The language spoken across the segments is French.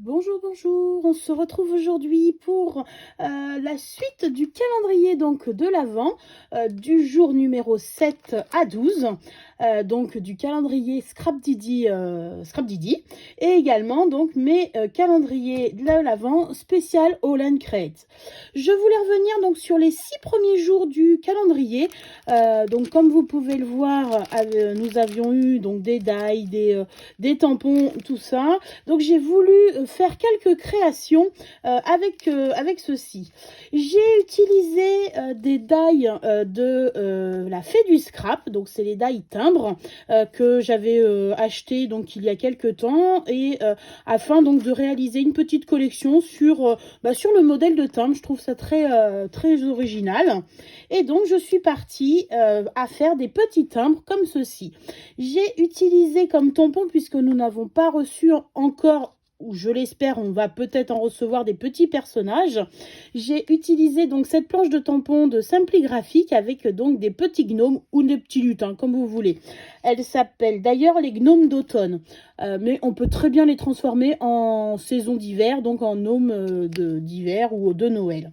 Bonjour, bonjour. On se retrouve aujourd'hui pour la suite du calendrier donc de l'Avent, du jour numéro 7 à 12, donc du calendrier Scrap Didi, et également donc mes calendriers de l'Avent spécial All and Create. Je voulais revenir donc sur les 6 premiers jours du calendrier. Donc comme vous pouvez le voir, nous avions eu donc des die, des tampons, tout ça. Donc j'ai voulu faire quelques créations avec ceci. J'ai utilisé des die de la Fée du Scrap, donc c'est les die timbres que j'avais acheté donc il y a quelques temps, et afin donc de réaliser une petite collection sur le modèle de timbre. Je trouve ça très original, et donc je suis partie à faire des petits timbres comme ceci. J'ai utilisé comme tampon, puisque nous n'avons pas reçu encore, ou je l'espère, on va peut-être en recevoir des petits personnages. J'ai utilisé donc cette planche de tampon de Simply Graphique avec donc des petits gnomes ou des petits lutins, comme vous voulez. Elle s'appelle d'ailleurs les gnomes d'automne, mais on peut très bien les transformer en saison d'hiver, donc en gnomes d'hiver ou de Noël.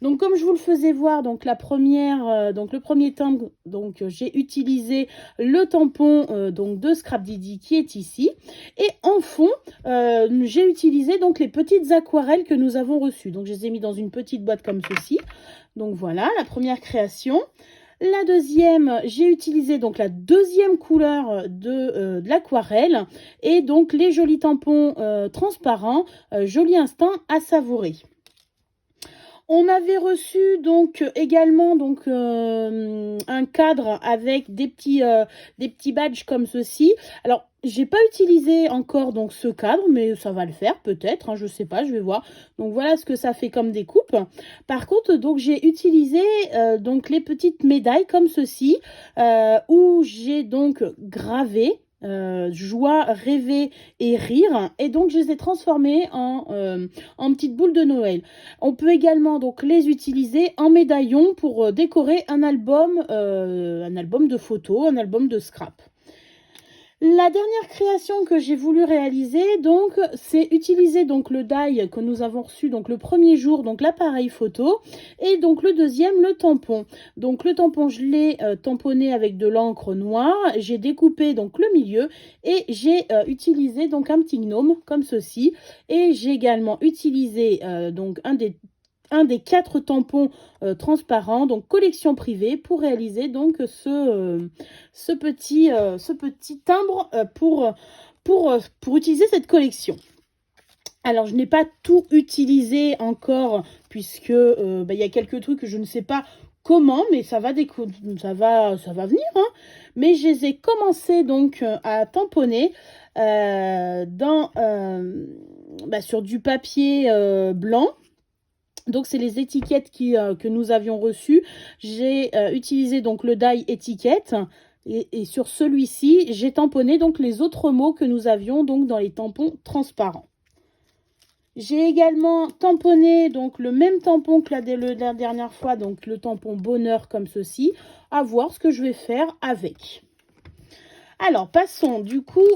Donc comme je vous le faisais voir, donc le premier timbre, donc j'ai utilisé le tampon donc de Scrap Didi qui est ici, et en fond j'ai utilisé donc les petites aquarelles que nous avons reçues. Donc je les ai mis dans une petite boîte comme ceci. Donc voilà la première création. La deuxième, j'ai utilisé donc la deuxième couleur de l'aquarelle, et donc les jolis tampons transparents, Joli Instinct à savourer. On avait reçu donc également un cadre avec des petits badges comme ceci. Alors, j'ai pas utilisé encore donc ce cadre, mais ça va le faire peut-être, hein, je sais pas, je vais voir. Donc voilà ce que ça fait comme découpe. Par contre, donc j'ai utilisé donc les petites médailles comme ceci, où j'ai donc gravé joie, rêver et rire, et donc je les ai transformées en petites boules de Noël. On peut également donc les utiliser en médaillon pour décorer un album de photos, un album de scrap. La dernière création que j'ai voulu réaliser, donc, c'est utiliser donc le die que nous avons reçu donc le premier jour, donc l'appareil photo, et donc le deuxième, le tampon. Donc le tampon, je l'ai tamponné avec de l'encre noire, j'ai découpé donc le milieu, et j'ai utilisé donc un petit gnome comme ceci, et j'ai également utilisé donc un des 4 tampons transparents, donc collection privée, pour réaliser donc ce petit timbre pour utiliser cette collection. Alors, je n'ai pas tout utilisé encore, puisque il y a quelques trucs que je ne sais pas comment, mais ça va venir, hein. Mais je les ai commencé donc à tamponner sur du papier blanc. Donc c'est les étiquettes que nous avions reçues. J'ai utilisé donc le die étiquette, et sur celui-ci, j'ai tamponné donc les autres mots que nous avions donc dans les tampons transparents. J'ai également tamponné donc le même tampon que la dernière fois, donc le tampon bonheur comme ceci. À voir ce que je vais faire avec. Alors, passons du coup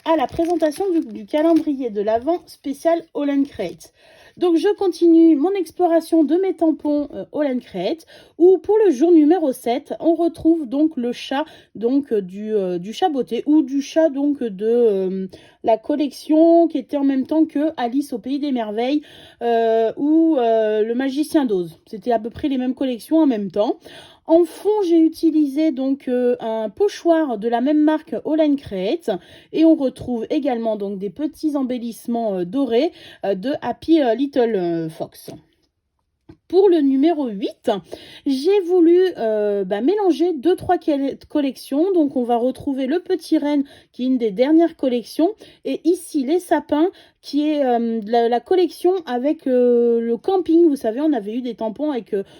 à la présentation du calendrier de l'Avent spécial All and Create. Donc, je continue mon exploration de mes tampons All and Create, où pour le jour numéro 7, on retrouve donc le chat donc du chat beauté, ou du chat donc de la collection qui était en même temps que Alice au Pays des Merveilles ou le Magicien d'Oz. C'était à peu près les mêmes collections en même temps. En fond, j'ai utilisé donc un pochoir de la même marque All and Create, et on retrouve également donc des petits embellissements dorés de Happy Little Fox. Pour le numéro 8, j'ai voulu mélanger 2-3 collections. Donc on va retrouver le petit renne qui est une des dernières collections, et ici les sapins qui est la collection avec le camping. Vous savez, on avait eu des tampons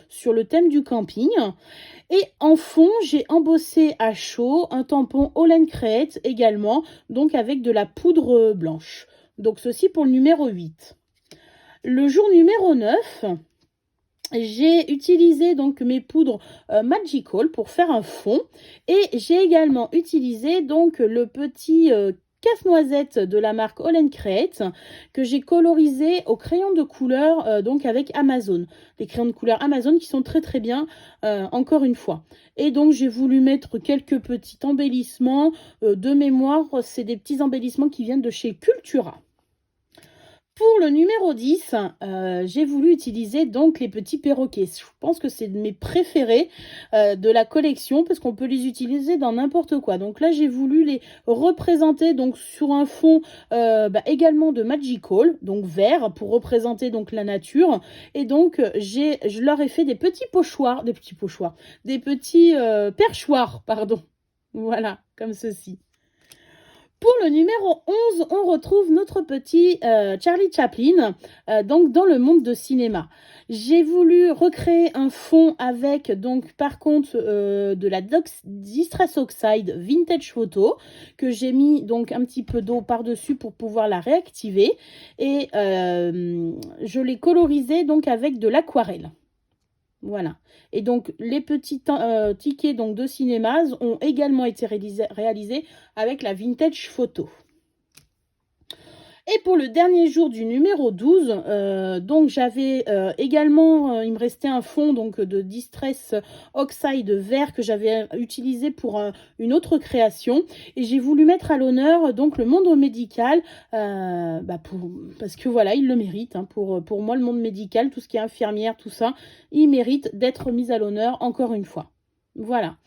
sur le thème du camping. Et en fond, j'ai embossé à chaud un tampon All and Create également, donc avec de la poudre blanche. Donc ceci pour le numéro 8. Le jour numéro 9, j'ai utilisé donc mes poudres Magical pour faire un fond, et j'ai également utilisé donc le petit casse-noisette de la marque All Create que j'ai colorisé au crayon de couleur donc avec Amazon. Les crayons de couleur Amazon qui sont très très bien encore une fois. Et donc j'ai voulu mettre quelques petits embellissements de mémoire. C'est des petits embellissements qui viennent de chez Cultura. Pour le numéro 10, j'ai voulu utiliser donc les petits perroquets. Je pense que c'est de mes préférés de la collection parce qu'on peut les utiliser dans n'importe quoi. Donc là, j'ai voulu les représenter donc sur un fond également de Magical, donc vert, pour représenter donc la nature. Et donc, je leur ai fait des petits pochoirs, des petits perchoirs, pardon. Voilà, comme ceci. Pour le numéro 11, on retrouve notre petit Charlie Chaplin, donc dans le monde de cinéma. J'ai voulu recréer un fond avec, donc par contre, de la Distress Oxide Vintage Photo, que j'ai mis donc un petit peu d'eau par-dessus pour pouvoir la réactiver. Et je l'ai colorisé donc avec de l'aquarelle. Voilà. Et donc, les petits tickets donc, de cinéma ont également été réalisés avec la Vintage Photo. Et pour le dernier jour du numéro 12, donc j'avais également, il me restait un fond donc, de Distress Oxide vert que j'avais utilisé pour une autre création. Et j'ai voulu mettre à l'honneur donc le monde médical, parce que voilà, il le mérite. Hein, pour moi, le monde médical, tout ce qui est infirmière, tout ça, il mérite d'être mis à l'honneur encore une fois. Voilà.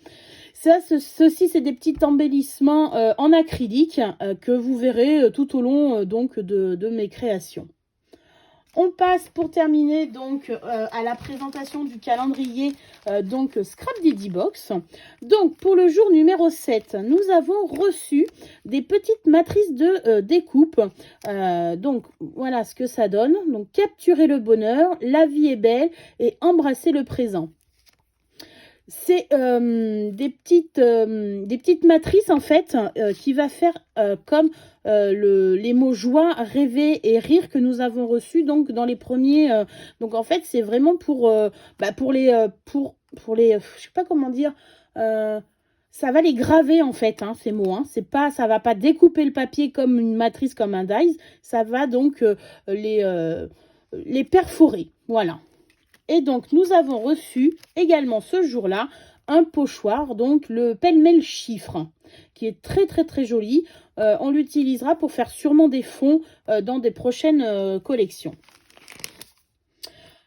Ceci, c'est des petits embellissements en acrylique que vous verrez tout au long donc de mes créations. On passe pour terminer donc à la présentation du calendrier donc Scrap Daddy Box. Donc pour le jour numéro 7, nous avons reçu des petites matrices de découpe. Donc voilà ce que ça donne. Donc capturer le bonheur, la vie est belle et embrasser le présent. C'est des petites matrices en fait qui va faire comme les mots joie, rêver et rire que nous avons reçus donc dans les premiers. Donc en fait c'est vraiment pour les je sais pas comment dire. Ça va les graver en fait ces mots. Ça va pas découper le papier comme une matrice comme un dies. Ça va donc les perforer. Voilà. Et donc, nous avons reçu également ce jour-là un pochoir, donc le pêle-mêle chiffre, qui est très très très joli. On l'utilisera pour faire sûrement des fonds dans des prochaines collections.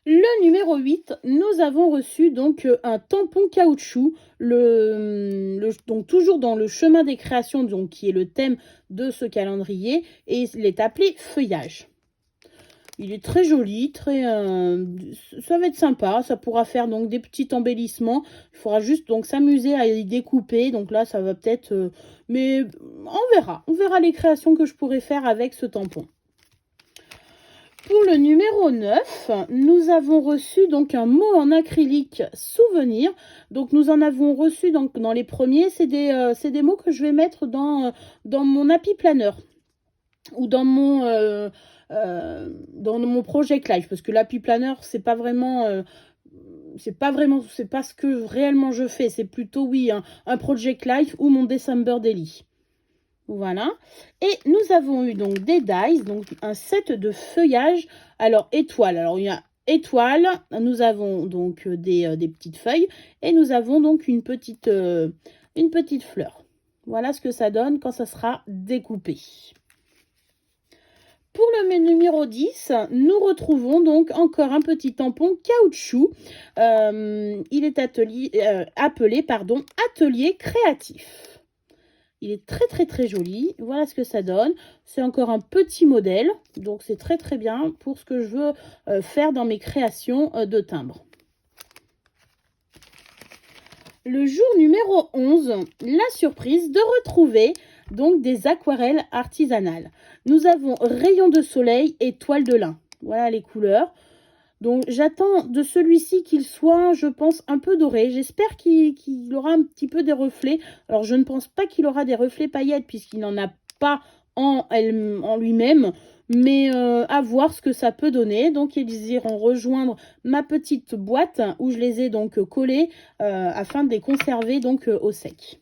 Le numéro 8, nous avons reçu donc un tampon caoutchouc, donc toujours dans le chemin des créations, donc, qui est le thème de ce calendrier, et il est appelé feuillage. Il est très joli, ça va être sympa, ça pourra faire donc des petits embellissements. Il faudra juste donc s'amuser à y découper. Donc là, ça va peut-être... mais on verra les créations que je pourrai faire avec ce tampon. Pour le numéro 9, nous avons reçu donc un mot en acrylique souvenir. Donc nous en avons reçu donc dans les premiers. C'est des mots que je vais mettre dans mon Happy Planner ou dans mon Project Life, parce que l'Happy Planner c'est pas ce que réellement je fais, c'est plutôt oui un Project Life ou mon December Daily. Voilà. Et nous avons eu donc des dies, donc un set de feuillage. Alors étoile, alors il y a étoile, nous avons donc des petites feuilles et nous avons donc une petite fleur. Voilà ce que ça donne quand ça sera découpé. Pour le numéro 10, nous retrouvons donc encore un petit tampon caoutchouc. Il est appelé Atelier Créatif. Il est très très très joli. Voilà ce que ça donne. C'est encore un petit modèle. Donc c'est très très bien pour ce que je veux faire dans mes créations de timbres. Le jour numéro 11, la surprise de retrouver donc des aquarelles artisanales. Nous avons rayon de soleil et toile de lin. Voilà les couleurs. Donc j'attends de celui-ci qu'il soit, je pense, un peu doré. J'espère qu'il aura un petit peu des reflets. Alors je ne pense pas qu'il aura des reflets paillettes puisqu'il n'en a pas en lui-même. Mais à voir ce que ça peut donner. Donc ils iront rejoindre ma petite boîte où je les ai donc collés afin de les conserver donc au sec.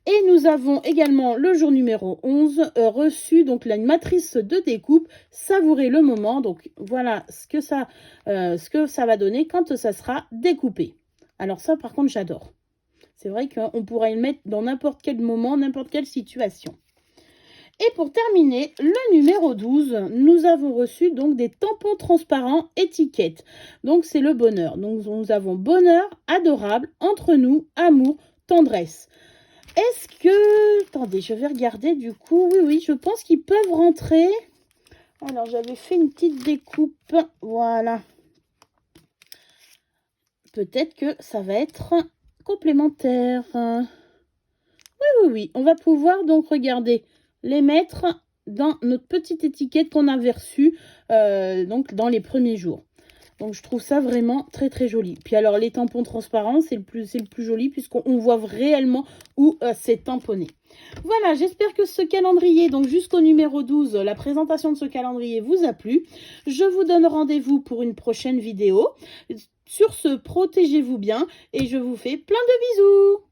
Et nous avons également le jour numéro 11 reçu donc la matrice de découpe. Savourer le moment. Donc voilà ce que ça va donner quand ça sera découpé. Alors ça par contre j'adore. C'est vrai qu'on pourrait le mettre dans n'importe quel moment, n'importe quelle situation. Et pour terminer, le numéro 12, nous avons reçu donc des tampons transparents étiquettes. Donc c'est le bonheur. Donc nous avons bonheur, adorable, entre nous, amour, tendresse. Est-ce que... Attendez, je vais regarder du coup. Oui, je pense qu'ils peuvent rentrer. Alors j'avais fait une petite découpe. Voilà. Peut-être que ça va être complémentaire. Oui. On va pouvoir donc regarder les mettre dans notre petite étiquette qu'on avait reçue donc dans les premiers jours. Donc je trouve ça vraiment très très joli. Puis alors les tampons transparents, c'est le plus joli puisqu'on voit réellement où c'est tamponné. Voilà, j'espère que ce calendrier, donc jusqu'au numéro 12, la présentation de ce calendrier vous a plu. Je vous donne rendez-vous pour une prochaine vidéo. Sur ce, protégez-vous bien et je vous fais plein de bisous.